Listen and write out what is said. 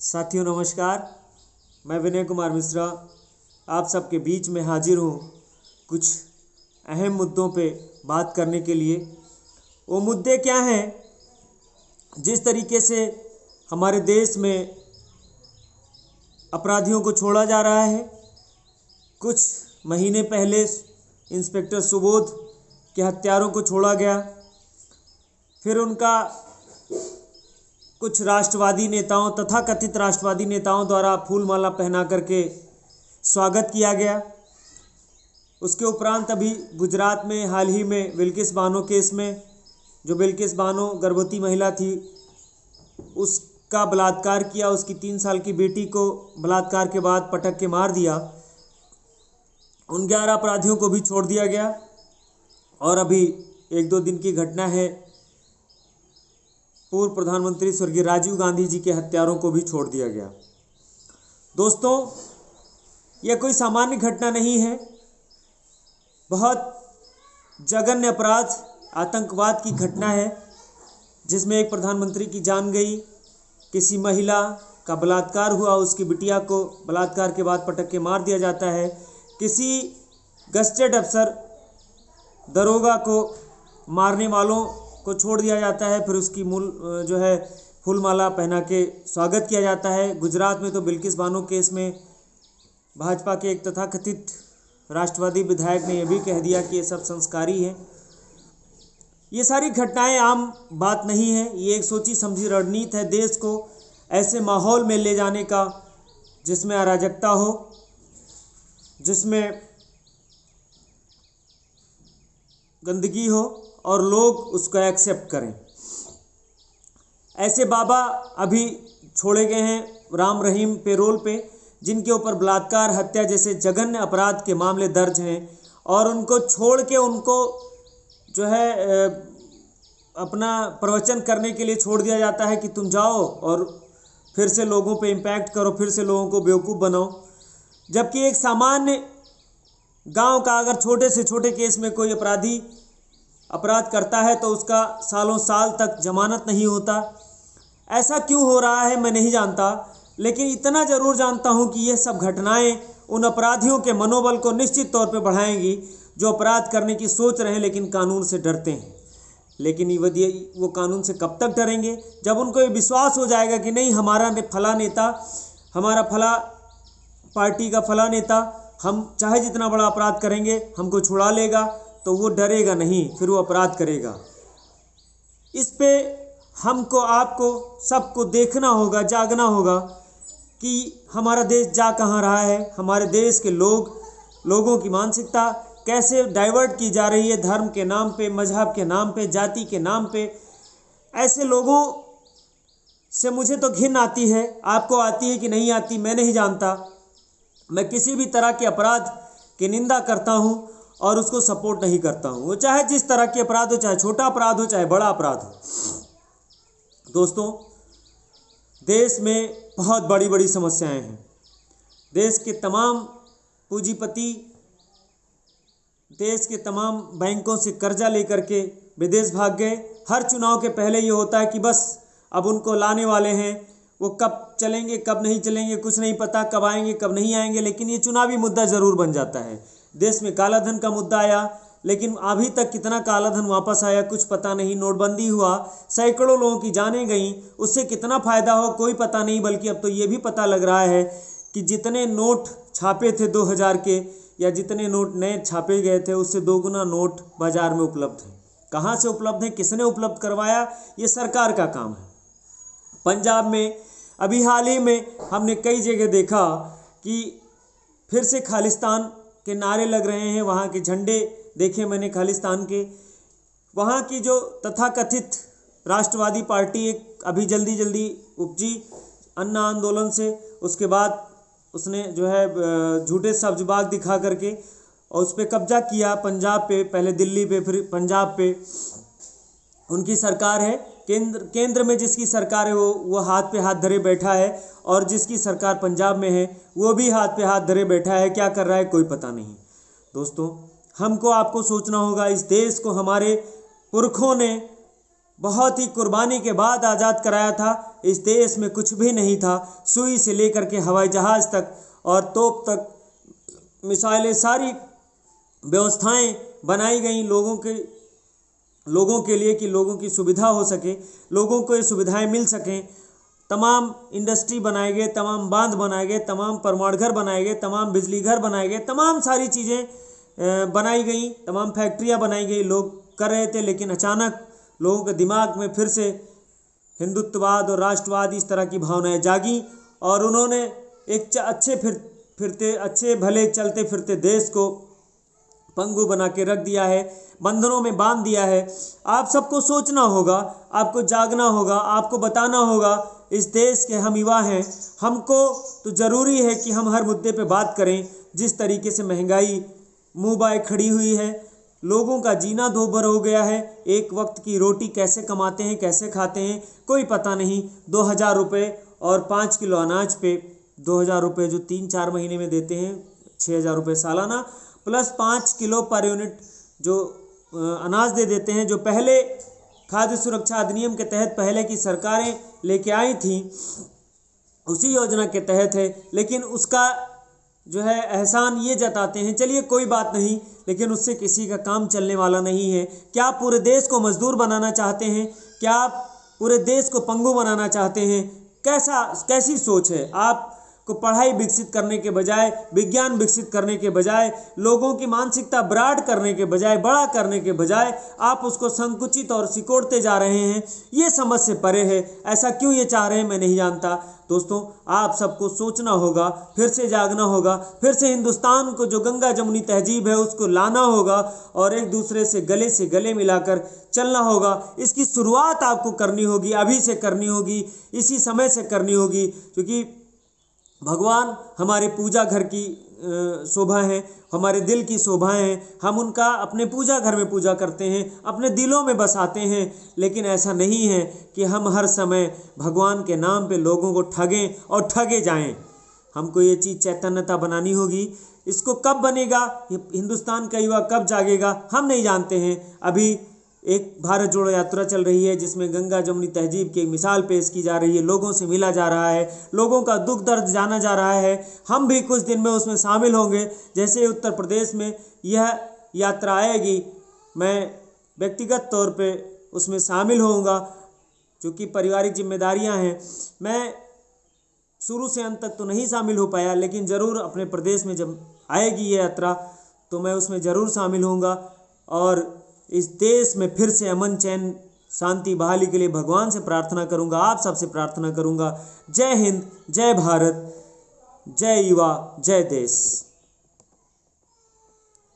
साथियों नमस्कार। मैं विनय कुमार मिश्रा आप सबके बीच में हाजिर हूँ कुछ अहम मुद्दों पे बात करने के लिए। वो मुद्दे क्या हैं? जिस तरीके से हमारे देश में अपराधियों को छोड़ा जा रहा है, कुछ महीने पहले इंस्पेक्टर सुबोध के हत्यारों को छोड़ा गया, फिर उनका कुछ राष्ट्रवादी नेताओं तथाकथित राष्ट्रवादी नेताओं द्वारा फूलमाला पहना करके स्वागत किया गया। उसके उपरांत अभी गुजरात में हाल ही में बिल्किस बानो केस में, जो बिल्किस बानो गर्भवती महिला थी, उसका बलात्कार किया, उसकी 3 साल की बेटी को बलात्कार के बाद पटक के मार दिया। उन 11 अपराधियों को भी छोड़ दिया गया। और अभी 1-2 दिन की घटना है, पूर्व प्रधानमंत्री स्वर्गीय राजीव गांधी जी के हत्यारों को भी छोड़ दिया गया। दोस्तों, यह कोई सामान्य घटना नहीं है। बहुत जघन्य अपराध, आतंकवाद की घटना है, जिसमें एक प्रधानमंत्री की जान गई, किसी महिला का बलात्कार हुआ, उसकी बिटिया को बलात्कार के बाद पटक के मार दिया जाता है, किसी गस्टेड अफसर दरोगा को मारने वालों को छोड़ दिया जाता है, फिर उसकी फूलमाला पहना के स्वागत किया जाता है। गुजरात में तो बिल्किस बानो केस में भाजपा के एक तथाकथित राष्ट्रवादी विधायक ने यह भी कह दिया कि ये सब संस्कारी है। ये सारी घटनाएं आम बात नहीं है, ये एक सोची समझी रणनीति है देश को ऐसे माहौल में ले जाने का जिसमें अराजकता हो, जिसमें गंदगी हो और लोग उसको एक्सेप्ट करें। ऐसे बाबा अभी छोड़े गए हैं राम रहीम पेरोल पे, जिनके ऊपर बलात्कार, हत्या जैसे जघन्य अपराध के मामले दर्ज हैं, और उनको छोड़ के उनको अपना प्रवचन करने के लिए छोड़ दिया जाता है कि तुम जाओ और फिर से लोगों पे इम्पैक्ट करो, फिर से लोगों को बेवकूफ़ बनाओ। जबकि एक सामान्य गांव का अगर छोटे से छोटे केस में कोई अपराधी अपराध करता है तो उसका सालों साल तक जमानत नहीं होता। ऐसा क्यों हो रहा है मैं नहीं जानता, लेकिन इतना ज़रूर जानता हूं कि यह सब घटनाएं उन अपराधियों के मनोबल को निश्चित तौर पे बढ़ाएंगी जो अपराध करने की सोच रहे हैं लेकिन कानून से डरते हैं। लेकिन वो कानून से कब तक डरेंगे? जब उनको ये विश्वास हो जाएगा कि नहीं, हमारा फला नेता, हमारा फला पार्टी का फला नेता, हम चाहे जितना बड़ा अपराध करेंगे हमको छुड़ा लेगा, तो वो डरेगा नहीं, फिर वो अपराध करेगा। इस पे हमको, आपको, सबको देखना होगा, जागना होगा कि हमारा देश जा कहाँ रहा है। हमारे देश के लोगों की मानसिकता कैसे डाइवर्ट की जा रही है, धर्म के नाम पे, मजहब के नाम पे, जाति के नाम पे। ऐसे लोगों से मुझे तो घिन आती है। आपको आती है कि नहीं आती मैं नहीं जानता। मैं किसी भी तरह के अपराध की निंदा करता हूं और उसको सपोर्ट नहीं करता हूं, वो चाहे जिस तरह के अपराध हो, चाहे छोटा अपराध हो, चाहे बड़ा अपराध हो। दोस्तों, देश में बहुत बड़ी बड़ी समस्याएं हैं। देश के तमाम पूंजीपति देश के तमाम बैंकों से कर्जा लेकर के विदेश भाग गए। हर चुनाव के पहले ये होता है कि बस अब उनको लाने वाले हैं, वो कब चलेंगे कब नहीं चलेंगे कुछ नहीं पता, कब आएंगे कब नहीं आएंगे, लेकिन ये चुनावी मुद्दा ज़रूर बन जाता है। देश में काला धन का मुद्दा आया, लेकिन अभी तक कितना काला धन वापस आया कुछ पता नहीं। नोटबंदी हुआ, सैकड़ों लोगों की जानें गईं, उससे कितना फ़ायदा हो कोई पता नहीं। बल्कि अब तो ये भी पता लग रहा है कि जितने नोट छापे थे 2000 के, या जितने नोट नए छापे गए थे, उससे 2 गुना नोट बाज़ार में उपलब्ध हैं। कहाँ से उपलब्ध हैं, किसने उपलब्ध करवाया, ये सरकार का काम है। पंजाब में अभी हाल ही में हमने कई जगह देखा कि फिर से खालिस्तान के नारे लग रहे हैं, वहाँ के झंडे देखे मैंने खालिस्तान के। वहाँ की जो तथाकथित राष्ट्रवादी पार्टी एक अभी जल्दी उपजी अन्ना आंदोलन से, उसके बाद उसने झूठे सब्ज बाग दिखा करके और उस पर कब्जा किया पंजाब पे, पहले दिल्ली पे फिर पंजाब पे। उनकी सरकार है, केंद्र में जिसकी सरकार है वो हाथ पे हाथ धरे बैठा है, और जिसकी सरकार पंजाब में है वो भी हाथ पे हाथ धरे बैठा है। क्या कर रहा है कोई पता नहीं। दोस्तों, हमको आपको सोचना होगा, इस देश को हमारे पुरखों ने बहुत ही कुर्बानी के बाद आज़ाद कराया था। इस देश में कुछ भी नहीं था, सुई से लेकर के हवाई जहाज़ तक और तोप तक, मिसाइलें, सारी व्यवस्थाएं बनाई गई लोगों के लिए कि लोगों की सुविधा हो सके, लोगों को ये सुविधाएं मिल सकें। तमाम इंडस्ट्री बनाए गए, तमाम बांध बनाए गए, तमाम परमाणु घर बनाए गए, तमाम बिजली घर बनाए गए, तमाम सारी चीज़ें बनाई गई, तमाम फैक्ट्रियां बनाई गई। लोग कर रहे थे, लेकिन अचानक लोगों के दिमाग में फिर से हिंदुत्ववाद और राष्ट्रवाद, इस तरह की भावनाएं जागी और उन्होंने एक अच्छे भले चलते फिरते देश को पंगु बना के रख दिया है, बंधनों में बांध दिया है। आप सबको सोचना होगा, आपको जागना होगा, आपको बताना होगा। इस देश के हम युवा हैं, हमको तो ज़रूरी है कि हम हर मुद्दे पे बात करें। जिस तरीके से महंगाई मुँह बाय खड़ी हुई है, लोगों का जीना दोभर हो गया है। एक वक्त की रोटी कैसे कमाते हैं, कैसे खाते हैं, कोई पता नहीं। 2000 रुपये और 5 किलो अनाज पे 2000 रुपये जो 3-4 महीने में देते हैं, 6000 रुपये सालाना, प्लस 5 किलो पर यूनिट जो अनाज दे देते हैं, जो पहले खाद्य सुरक्षा अधिनियम के तहत पहले की सरकारें लेके आई थी, उसी योजना के तहत है। लेकिन उसका जो है एहसान ये जताते हैं, चलिए कोई बात नहीं, लेकिन उससे किसी का काम चलने वाला नहीं है। क्या आप पूरे देश को मजदूर बनाना चाहते हैं? क्या आप पूरे देश को पंगु बनाना चाहते हैं? कैसी सोच है? आप को पढ़ाई विकसित करने के बजाय, विज्ञान विकसित करने के बजाय, लोगों की मानसिकता ब्राड करने के बजाय, बड़ा करने के बजाय आप उसको संकुचित और सिकोड़ते जा रहे हैं। ये समझ से परे है। ऐसा क्यों ये चाह रहे हैं मैं नहीं जानता। दोस्तों, आप सबको सोचना होगा, फिर से जागना होगा, फिर से हिंदुस्तान को जो गंगा जमुनी तहजीब है उसको लाना होगा और एक दूसरे से गले मिलाकर चलना होगा। इसकी शुरुआत आपको करनी होगी, अभी से करनी होगी, इसी समय से करनी होगी, क्योंकि भगवान हमारे पूजा घर की शोभा है, हमारे दिल की शोभाएं हैं। हम उनका अपने पूजा घर में पूजा करते हैं, अपने दिलों में बसाते हैं। लेकिन ऐसा नहीं है कि हम हर समय भगवान के नाम पे लोगों को ठगें और ठगे जाएं। हमको ये चीज़ चैतन्यता बनानी होगी। इसको कब बनेगा, हिंदुस्तान का युवा कब जागेगा, हम नहीं जानते हैं। अभी एक भारत जोड़ो यात्रा चल रही है, जिसमें गंगा जमुनी तहजीब की एक मिसाल पेश की जा रही है, लोगों से मिला जा रहा है, लोगों का दुख दर्द जाना जा रहा है। हम भी कुछ दिन में उसमें शामिल होंगे। जैसे उत्तर प्रदेश में यह यात्रा आएगी, मैं व्यक्तिगत तौर पे उसमें शामिल होऊंगा, क्योंकि पारिवारिक जिम्मेदारियां हैं। मैं शुरू से अंत तक तो नहीं शामिल हो पाया, लेकिन ज़रूर अपने प्रदेश में जब आएगी ये यात्रा तो मैं उसमें ज़रूर शामिल होऊंगा और इस देश में फिर से अमन, चैन, शांति बहाली के लिए भगवान से प्रार्थना करूंगा, आप सबसे प्रार्थना करूंगा। जय हिंद, जय भारत, जय युवा, जय देश।